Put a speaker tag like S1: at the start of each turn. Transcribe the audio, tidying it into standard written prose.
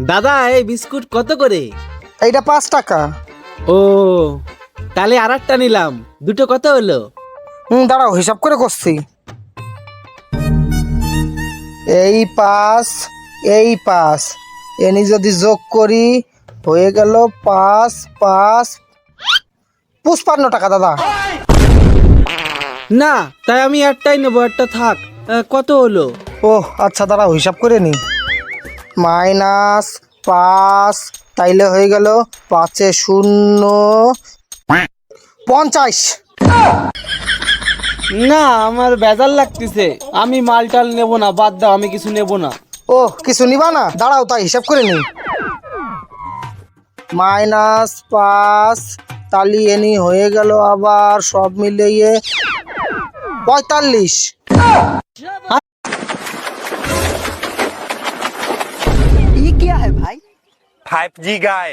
S1: দাদা এই বিস্কুট কত করে?
S2: এইটা 5 টাকা।
S1: ও তাহলে আর একটা নিলাম, দুটো কত হলো?
S2: দাঁড়াও হিসাব করে করছি। এই 5, এই 5, এনি যদি যোগ করি হয়ে গেল 5 5 55 টাকা দাদা।
S1: না তাই আমি একটাই নেবো, একটা থাক। কত হলো?
S2: ও আচ্ছা দাঁড়াও হিসাব করে নি। -5 তাইলে হয়ে গেল 5 0 50।
S1: না আমার বেজার লাগতেছে, আমি মাল টাল নেবো না, বাদ দাও, আমি কিছু নেবো না।
S2: ও কিছু নিবা না, দাঁড়াও তাই হিসাব করে নি। -5 তালি এনি হয়ে গেল আবার সব মিলিয়ে 45।
S3: ये क्या है भाई?
S4: 5G गाय